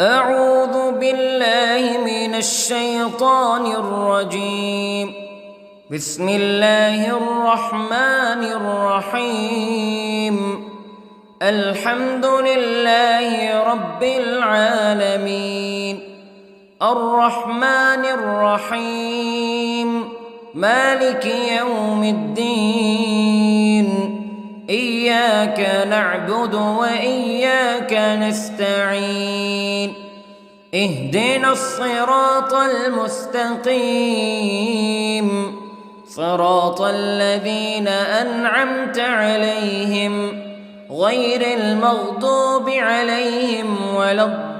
أعوذ بالله من الشيطان الرجيم. بسم الله الرحمن الرحيم. الحمد لله رب العالمين، الرحمن الرحيم، مالك يوم الدين. إياك نعبد وإياك نستعين. اهدنا الصراط المستقيم، صراط الذين أنعمت عليهم غير المغضوب عليهم ولا الضالين.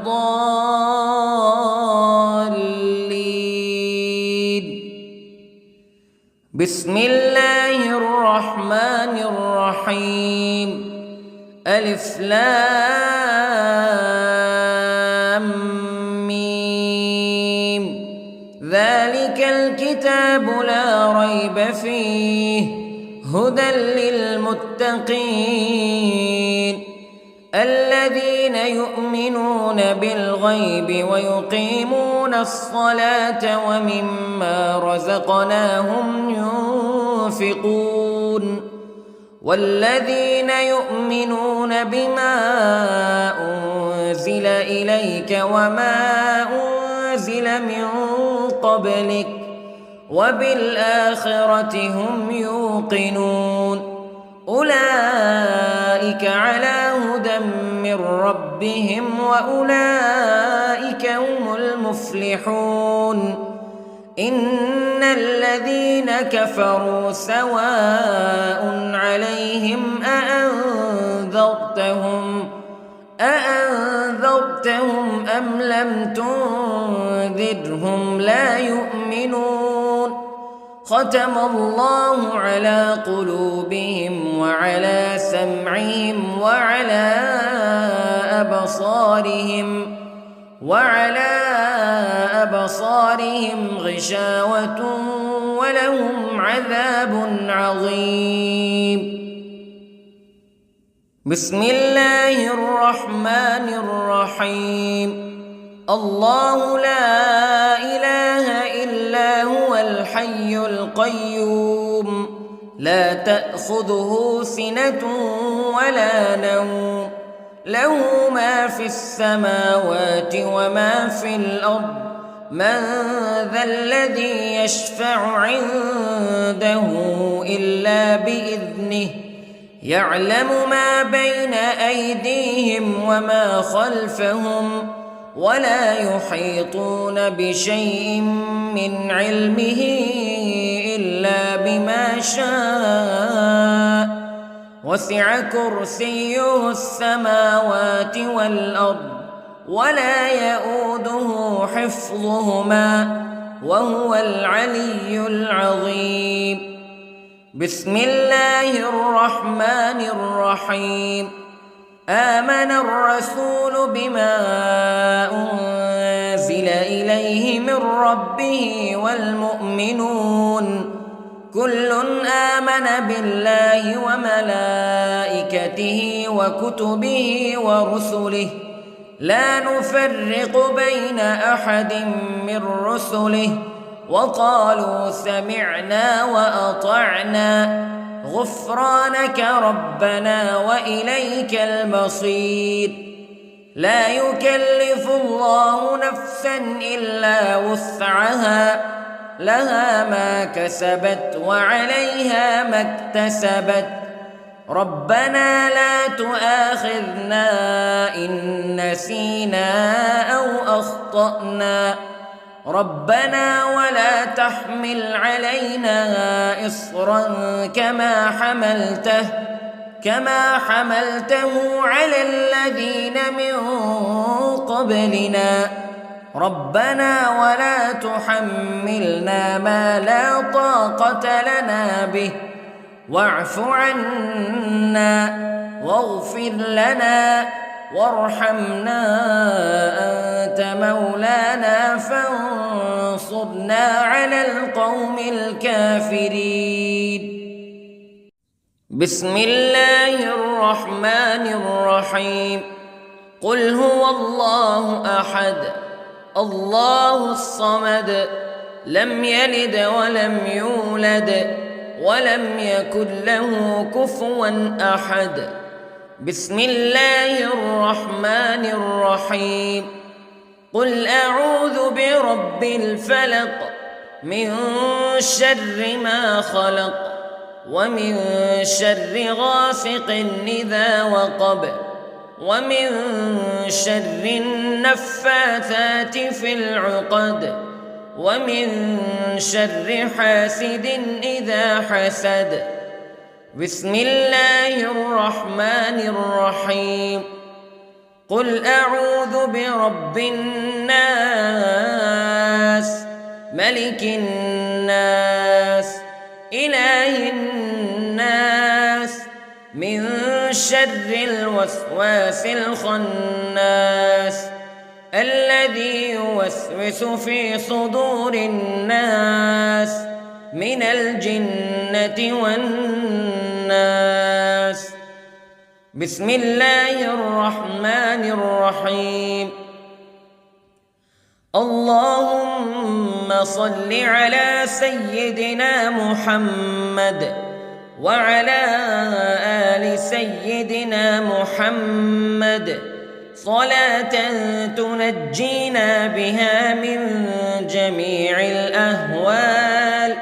بسم الله الرحمن الرحيم. ألف لام ميم. ذلك الكتاب لا ريب فيه هدى للمتقين الذين يؤمنون بالغيب ويقيمون الصلاة ومما رزقناهم ينفقون والذين يؤمنون بما أنزل إليك وما أنزل من قبلك وبالآخرة هم يوقنون. أولئك على هدى من ربهم وأولئك هم المفلحون. إن الذين كفروا سواء عليهم أأنذرتهم أم لم تنذرهم لا يؤمنون. ختم الله على قلوبهم وعلى سمعهم وعلى أبصارهم غشاوة ولهم عذاب عظيم. بسم الله الرحمن الرحيم. الله لا إله إلا هو الحي القيوم لا تأخذه سنة ولا نوم له ما في السماوات وما في الأرض. من ذا الذي يشفع عنده إلا بإذنه يعلم ما بين أيديهم وما خلفهم ولا يحيطون بشيء من علمه إلا بما شاء. وسع كرسيه السماوات والأرض ولا يؤوده حفظهما وهو العلي العظيم. بسم الله الرحمن الرحيم. آمن الرسول بما أنزل إليه من ربه والمؤمنون كل آمن بالله وملائكته وكتبه ورسله لا نفرق بين أحد من رسله وقالوا سمعنا وأطعنا غفرانك ربنا وإليك المصير. لا يكلف الله نفسا إلا وسعها لها ما كسبت وعليها ما اكتسبت. ربنا لا تؤاخذنا إن نسينا أو أخطأنا ربنا ولا تحمل علينا إصرا كما حملته على الذين من قبلنا ربنا ولا تحملنا ما لا طاقة لنا به واعف عنا واغفر لنا وارحمنا أنت مولانا فانصرنا على القوم الكافرين. بسم الله الرحمن الرحيم. قل هو الله أحد الله الصمد لم يلد ولم يولد ولم يكن له كفوا أحد. بسم الله الرحمن الرحيم. قل أعوذ برب الفلق من شر ما خلق ومن شر غاسق إذا وقب ومن شر النفاثات في العقد ومن شر حاسد إذا حسد. بسم الله الرحمن الرحيم. قل أعوذ برب الناس ملك الناس إله الناس من شر الوسواس الخناس الذي يوسوس في صدور الناس من الجنة والناس. بسم الله الرحمن الرحيم. اللهم صل على سيدنا محمد وعلى آل سيدنا محمد صلاة تنجينا بها من جميع الأهوال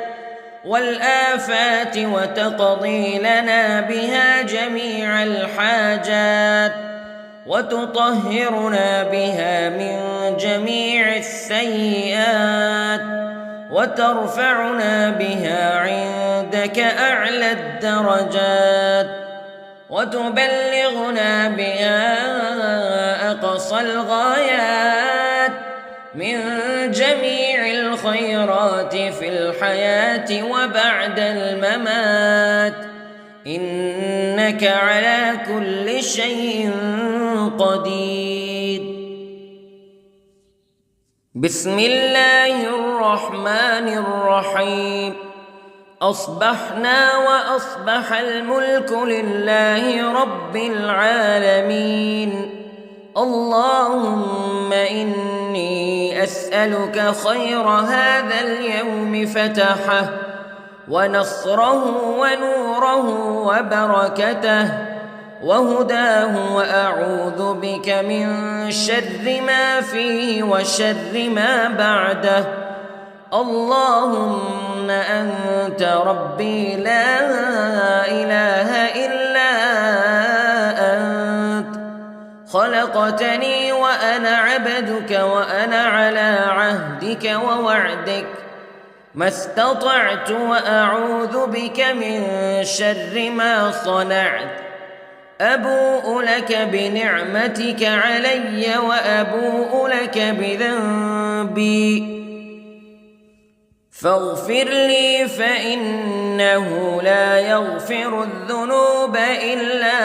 والآفات وتقضي لنا بها جميع الحاجات وتطهرنا بها من جميع السيئات وترفعنا بها عندك أعلى الدرجات وتبلغنا بها أقصى الغايات من جميع الخيرات في الحياة وبعد الممات إنك على كل شيء قدير. بسم الله الرحمن الرحيم. أصبحنا وأصبح الملك لله رب العالمين. اللهم إني أسألك خير هذا اليوم فتحه ونصره ونوره وبركته وهداه وأعوذ بك من شر ما فيه وشر ما بعده. اللهم أنت ربي لا إله إلا أنت خلقتني وأنا عبدك وأنا على عهدك ووعدك ما استطعت وأعوذ بك من شر ما صنعت. أبوء لك بنعمتك علي وأبوء لك بذنبي فاغفر لي فإنه لا يغفر الذنوب إلا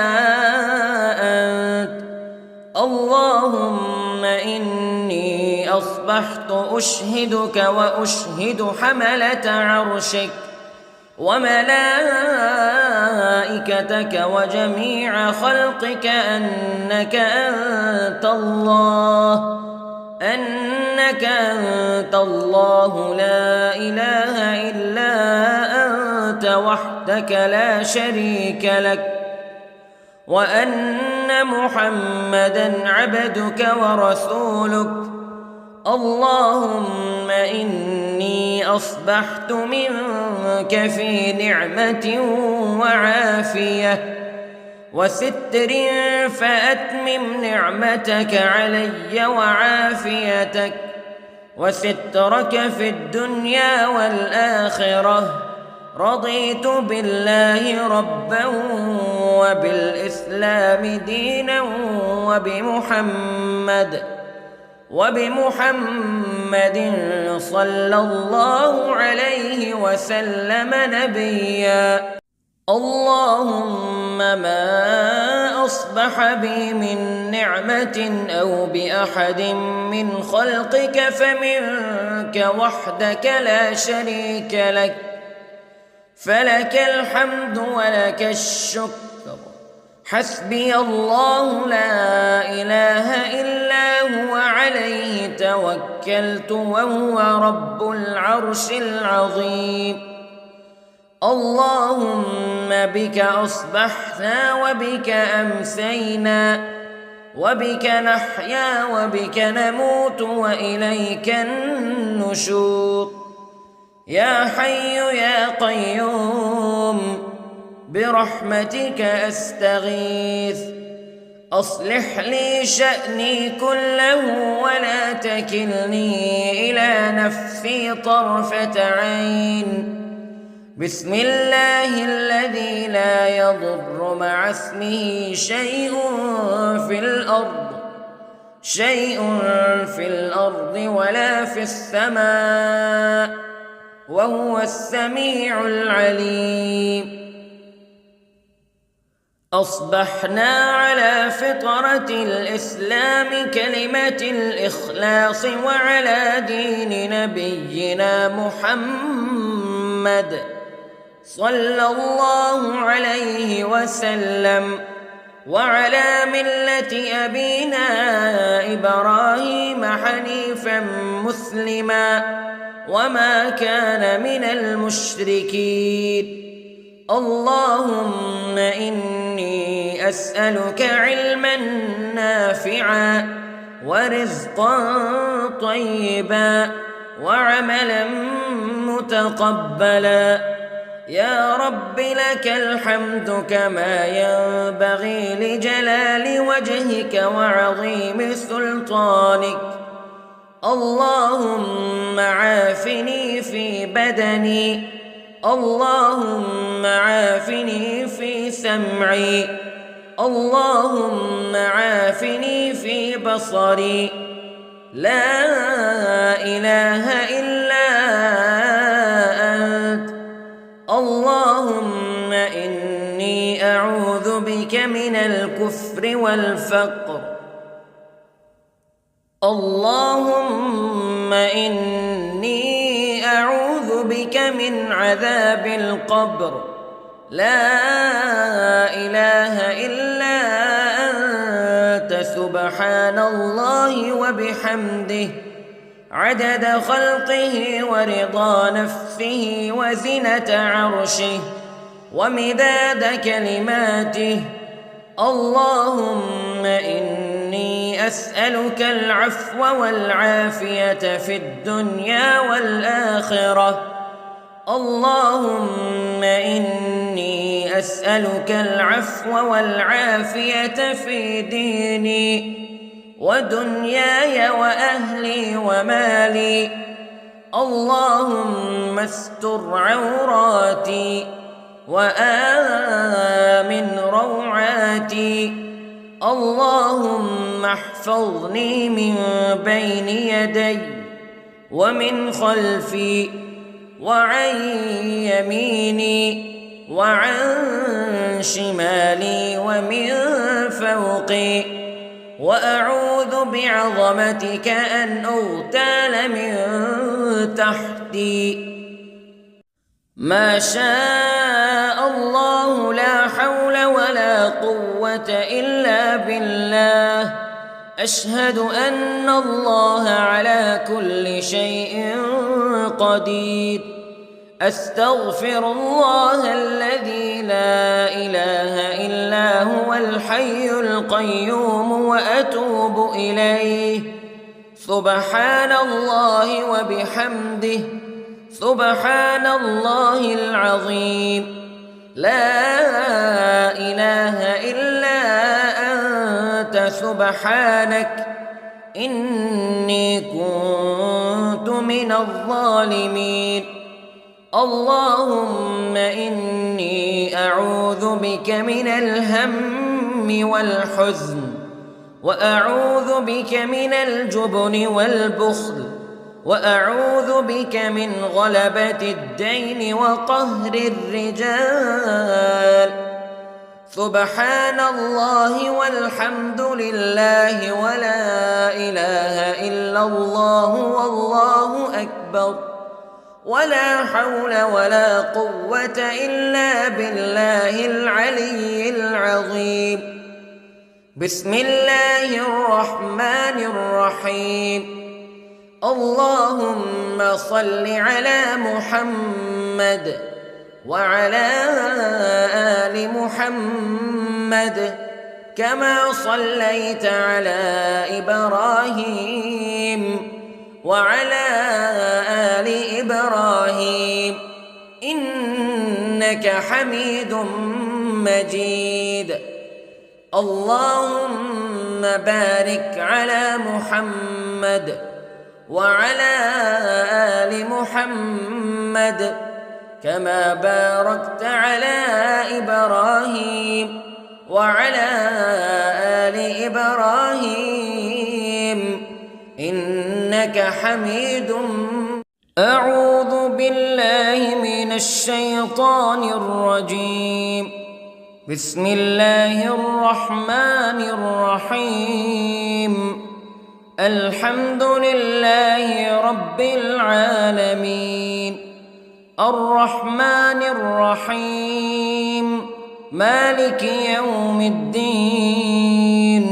أنت. اللهم إني أصبحت أشهدك وأشهد حملة عرشك وملائكتك وجميع خلقك أنك أنت الله لا إله إلا أنت وحدك لا شريك لك وأن محمدًا عبدك ورسولك. اللهم إني أصبحت منك في نعمة وعافية وستر فأتمم نعمتك علي وعافيتك وسترك في الدنيا والآخرة. رضيت بالله ربا وبالإسلام دينا وبمحمد صلى الله عليه وسلم نبيا. اللهم ما أصبح بي من نعمة أو بأحد من خلقك فمنك وحدك لا شريك لك فلك الحمد ولك الشكر حسبي الله لا إله إلا هو عليه توكلت وهو رب العرش العظيم. اللهم بك أصبحنا وبك أمسينا وبك نحيا وبك نموت وإليك النشور. يا حي يا قيوم برحمتك أستغيث، أصلح لي شأني كله ولا تكلني إلى نفسي طرفة عين. بسم الله الذي لا يضر مع اسمه شيء في الأرض ولا في السماء وهو السميع العليم. أصبحنا على فطرة الإسلام كلمة الإخلاص وعلى دين نبينا محمد صلى الله عليه وسلم وعلى ملة أبينا إبراهيم حنيفا مسلما وما كان من المشركين. اللهم إني أسألك علما نافعا ورزقا طيبا وعملا متقبلا. يا رب لك الحمد كما ينبغي لجلال وجهك وعظيم سلطانك. اللهم عافني في بدني، اللهم عافني في سمعي، اللهم عافني في بصري. لا إله إلا أنت. اللهم إني أعوذ بك من الكفر والفقر. اللهم إني أعوذ بك من عذاب القبر. لا إله إلا أنت سبحان الله وبحمده عدد خلقه ورضا نفسه وزنة عرشه ومداد كلماته. اللهم إني أسألك العفو والعافية في الدنيا والآخرة. اللهم إني أسألك العفو والعافية في ديني ودنياي وأهلي ومالي. اللهم استر عوراتي وآمن روعاتي. اللهم احفظني من بين يدي ومن خلفي وعن يميني وعن شمالي ومن فوقي، وأعوذ بعظمتك أن أغتال من تحتي. ما شاء الله لا حول ولا قوة إلا بالله. أشهد أن الله على كل شيء قدير. أستغفر الله الذي لا إله إلا هو الحي القيوم وأتوب إليه. سبحان الله وبحمده سبحان الله العظيم. لا إله إلا أنت سبحانك إني كنت من الظالمين. اللهم إني أعوذ بك من الهم والحزن، وأعوذ بك من الجبن والبخل، وأعوذ بك من غلبة الدين وقهر الرجال. سبحان الله والحمد لله ولا إله إلا الله والله أكبر. ولا حول ولا قوة إلا بالله العلي العظيم. بسم الله الرحمن الرحيم. اللهم صل على محمد وعلى آل محمد كما صليت على إبراهيم وعلى آل إبراهيم إنك حميد مجيد. اللهم بارك على محمد وعلى آل محمد كما باركت على إبراهيم وعلى آل إبراهيم إنك حميد. أعوذ بالله من الشيطان الرجيم. بسم الله الرحمن الرحيم. الحمد لله رب العالمين الرحمن الرحيم مالك يوم الدين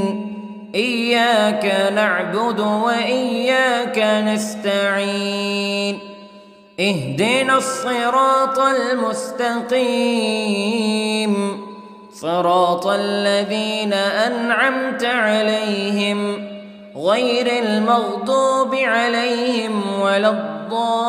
إياك نعبد وإياك نستعين اهدنا الصراط المستقيم صراط الذين أنعمت عليهم غير المغضوب عليهم ولا الضالين.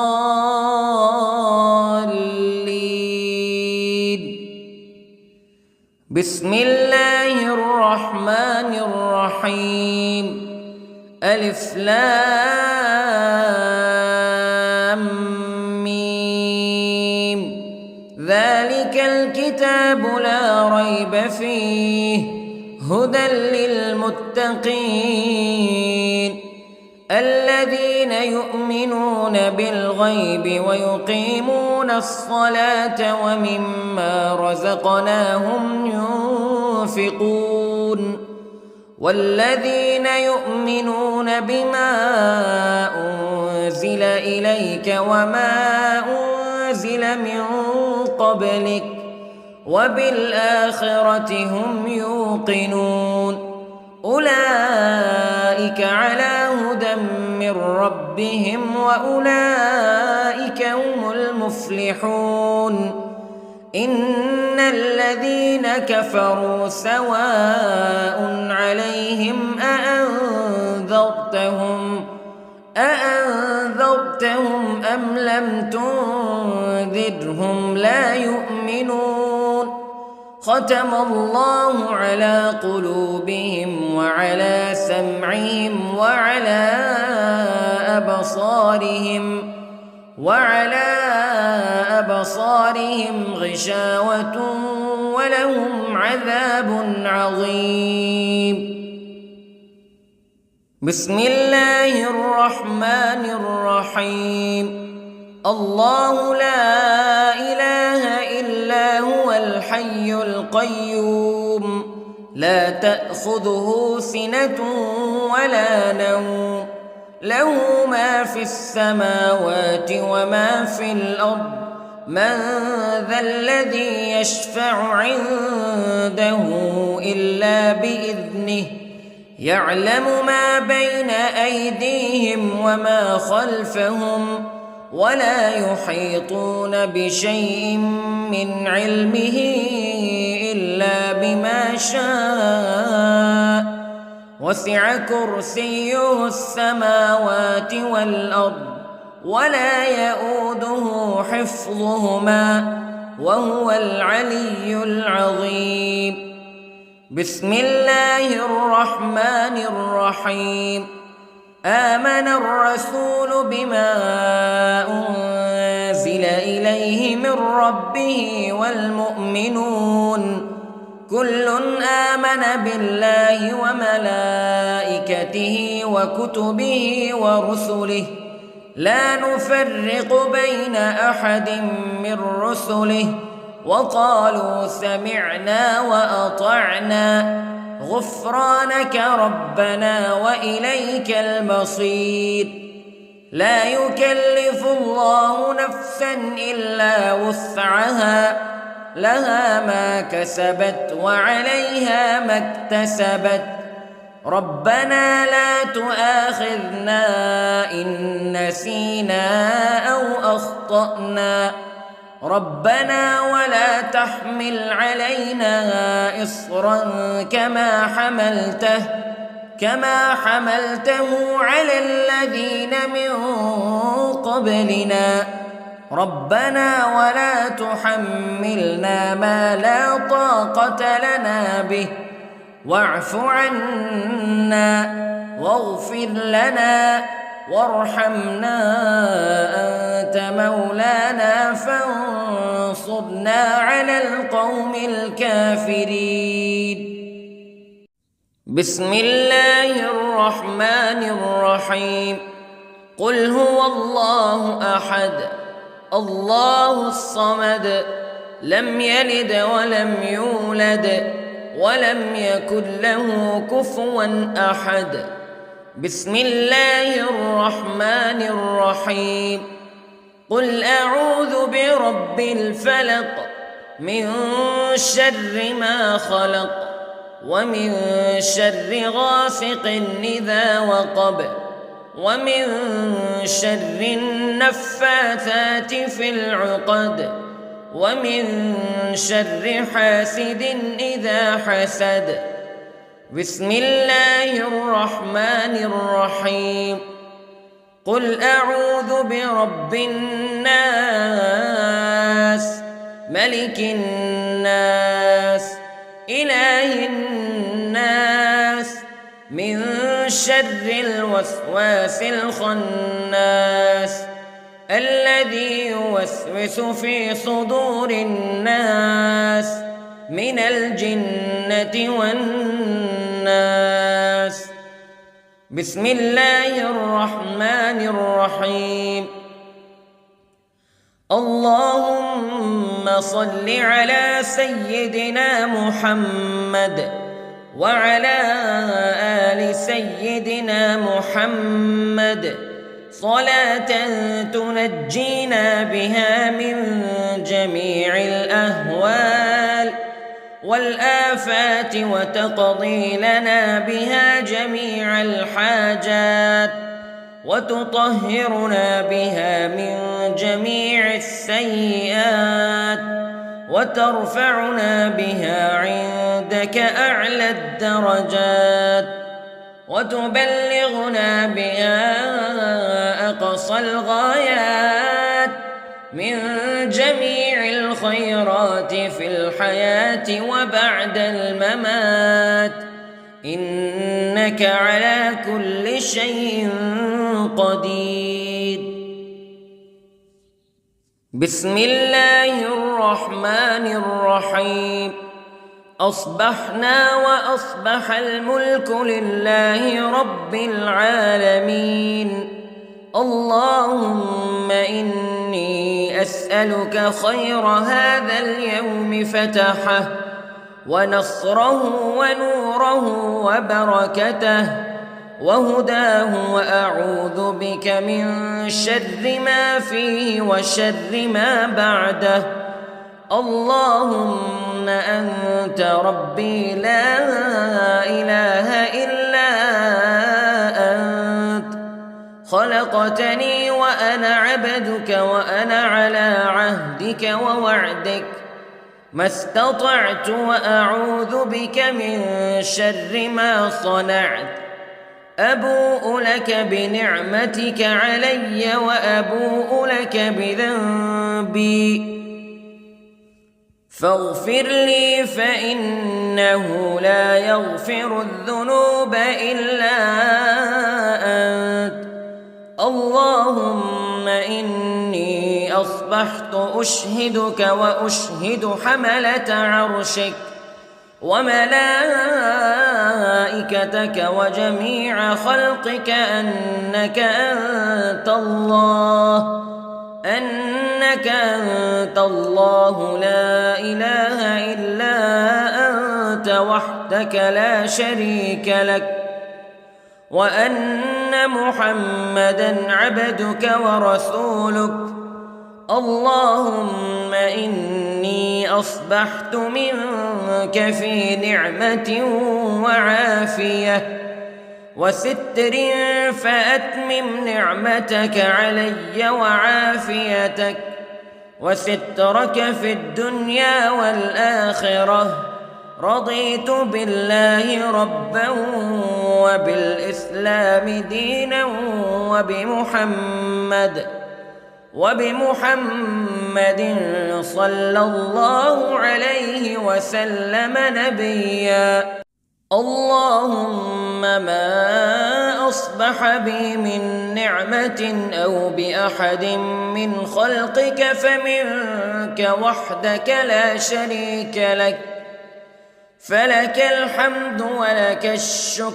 بسم الله الرحمن الرحيم. ألف لام ميم. ذلك الكتاب لا ريب فيه هدى للمتقين الذين يؤمنون بالغيب ويقيمون الصلاة ومما رزقناهم ينفقون والذين يؤمنون بما أنزل إليك وما أنزل من قبلك وبالآخرة هم يوقنون أولئك على هدى من ربهم وأولئك هم المفلحون. إن الذين كفروا سواء عليهم أأنذرتهم أم لم تنذرهم لا يؤمنون. ختم الله على قلوبهم وعلى سمعهم وعلى أبصارهم غشاوة ولهم عذاب عظيم. بسم الله الرحمن الرحيم. الله لا إله إلا هو الحي القيوم لا تأخذه سنة ولا نوم له ما في السماوات وما في الأرض من ذا الذي يشفع عنده إلا بإذنه يعلم ما بين أيديهم وما خلفهم ولا يحيطون بشيء من علمه إلا بما شاء وسع كرسيه السماوات والأرض ولا يؤوده حفظهما وهو العلي العظيم. بسم الله الرحمن الرحيم. آمن الرسول بما أنزل إليه من ربه والمؤمنون كل آمن بالله وملائكته وكتبه ورسله لا نفرق بين أحد من رسله وقالوا سمعنا وأطعنا غفرانك ربنا وإليك المصير. لا يكلف الله نفسا إلا وسعها لها ما كسبت وعليها ما اكتسبت ربنا لا تؤاخذنا إن نسينا أو أخطأنا ربنا ولا تحمل علينا إصرا كما حملته على الذين من قبلنا ربنا ولا تحملنا ما لا طاقة لنا به واعف عنا واغفر لنا وارحمنا أنت مولانا فانصرنا على القوم الكافرين. بسم الله الرحمن الرحيم. قل هو الله أحد الله الصمد لم يلد ولم يولد ولم يكن له كفوا أحد. بسم الله الرحمن الرحيم. قل أعوذ برب الفلق من شر ما خلق ومن شر غاسق إذا وقب ومن شر النفاثات في العقد ومن شر حاسد إذا حسد. بسم الله الرحمن الرحيم. قل أعوذ برب الناس ملك الناس إله الناس من شر الوسواس الخناس الذي يوسوس في صدور الناس من الجنة والناس. بسم الله الرحمن الرحيم. اللهم صل على سيدنا محمد وعلى آل سيدنا محمد صلاة تنجينا بها من جميع الأهوال والآفات وتقضي لنا بها جميع الحاجات وتطهرنا بها من جميع السيئات وترفعنا بها عندك أعلى الدرجات وتبلغنا بها أقصى الغايات من جميع الخيرات في الحياة وبعد الممات إنك على كل شيء قدير. بسم الله الرحمن الرحيم. أصبحنا وأصبح الملك لله رب العالمين. اللهم إني أسألك خير هذا اليوم فتحه ونصره ونوره وبركته وهداه وأعوذ بك من شر ما فيه وشر ما بعده. اللهم أنت ربي لا إله إلا أنت خلقتني وأنا عبدك وأنا على عهدك ووعدك ما استطعت وأعوذ بك من شر ما صنعت. أبوء لك بنعمتك علي وأبوء لك بذنبي فاغفر لي فإنه لا يغفر الذنوب إلا أنت. اللهم إني أصبحت أشهدك وأشهد حملة عرشك وملائكتك وجميع خلقك أنك أنت الله لا إله إلا أنت وحدك لا شريك لك وأن محمدًا عبدك ورسولك. اللهم إني أصبحت منك في نعمة وعافية وستر، فأتمم نعمتك علي وعافيتك وسترك في الدنيا والآخرة. رضيت بالله ربا وبالإسلام دينا وبمحمد صلى الله عليه وسلم نبيا. اللهم ما أصبح بي من نعمة أو بأحد من خلقك فمنك وحدك لا شريك لك، فلك الحمد ولك الشكر.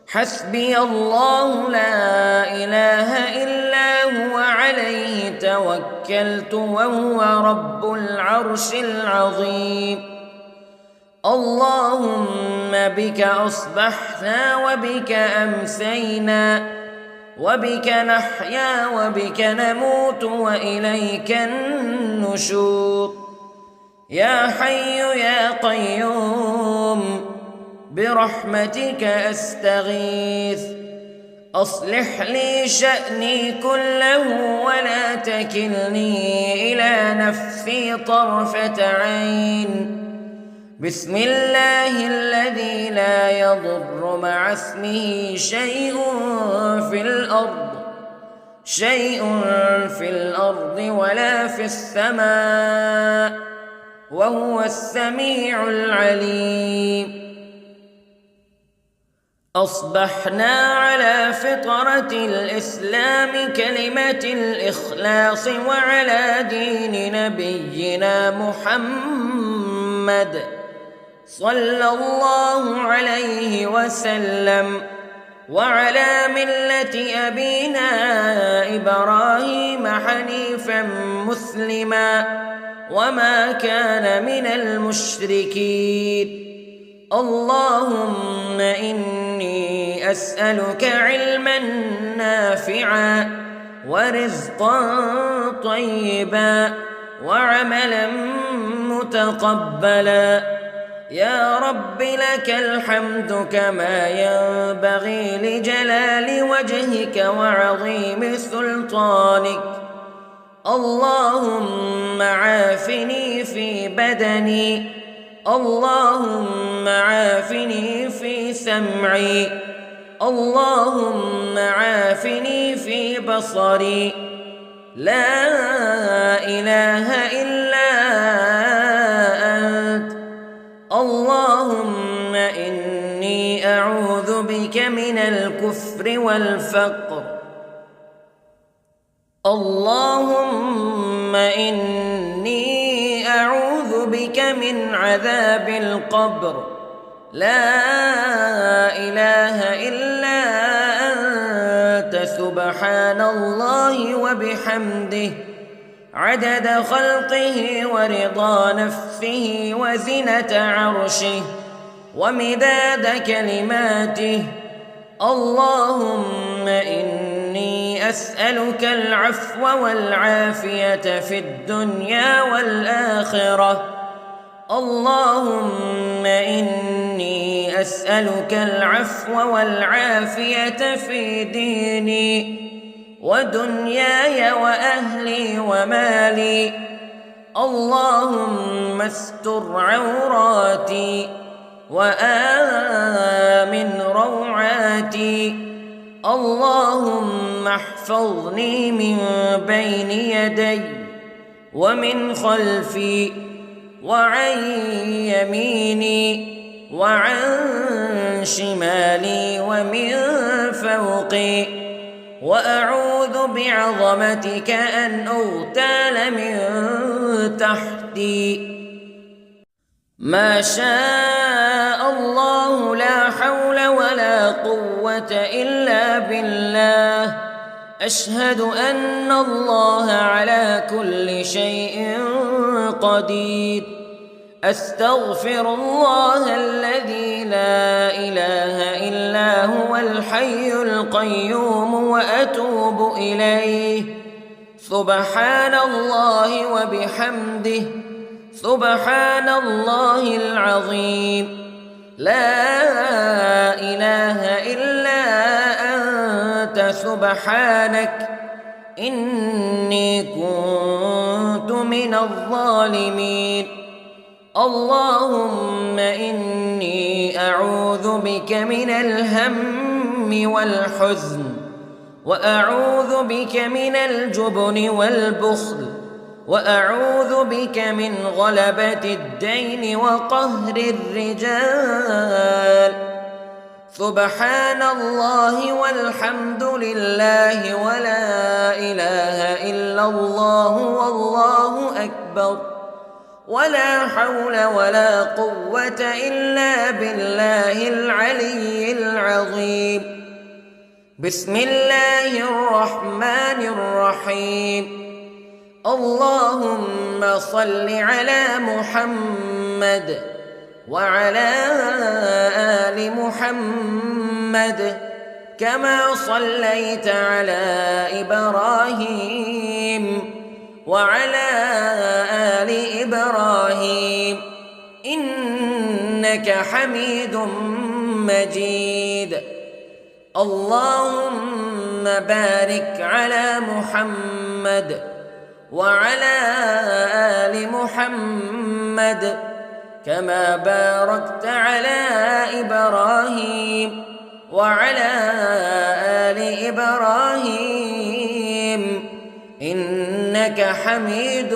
حسبي الله لا إله إلا هو عليه توكلت وهو رب العرش العظيم. اللهم بك أصبحنا وبك أمسينا وبك نحيا وبك نموت وإليك النشور. يا حي يا قيوم برحمتك أستغيث، أصلح لي شأني كله ولا تكلني إلى نفسي طرفة عين. بسم الله الذي لا يضر مع اسمه شيء في الأرض ولا في السماء، وهو السميع العليم. أصبحنا على فطرة الإسلام كلمة الإخلاص وعلى دين نبينا محمد صلى الله عليه وسلم، وعلى ملة أبينا إبراهيم حنيفا مسلما وما كان من المشركين. اللهم إني أسألك علما نافعا ورزقا طيبا وعملا متقبلا. يا رب لك الحمد كما ينبغي لجلال وجهك وعظيم سلطانك. اللهم عافني في بدني، اللهم عافني في سمعي، اللهم عافني في بصري. لا إله إلا أنت. اللهم إني أعوذ بك من الكفر والفقر. اللهم إني أعوذ بك من عذاب القبر. لا إله إلا أنت سبحان الله وبحمده عدد خلقه ورضا نفسه وزنة عرشه ومداد كلماته. اللهم إني أسألك العفو والعافية في الدنيا والآخرة. اللهم إني أسألك العفو والعافية في ديني ودنياي وأهلي ومالي. اللهم استر عوراتي وآمن روعاتي. اللهم احفظني من بين يدي ومن خلفي وعن يميني وعن شمالي ومن فوقي، وأعوذ بعظمتك أن أغتال من تحتي. ما شاء الله لا حول ولا قوة إلا بالله. أشهد أن الله على كل شيء قدير. أستغفر الله الذي لا إله إلا هو الحي القيوم وأتوب إليه. سبحان الله وبحمده، سبحان الله العظيم. لا إله إلا أنت سبحانك إني كنت من الظالمين. اللهم إني أعوذ بك من الهم والحزن، وأعوذ بك من الجبن والبخل، وأعوذ بك من غلبة الدين وقهر الرجال. سبحان الله والحمد لله ولا إله إلا الله والله أكبر، ولا حول ولا قوة إلا بالله العلي العظيم. بسم الله الرحمن الرحيم. اللهم صل على محمد وعلى آل محمد كما صليت على إبراهيم وعلى آل إبراهيم إنك حميد مجيد. اللهم بارك على محمد وعلى آل محمد كما باركت على إبراهيم وعلى آل إبراهيم إنك حميد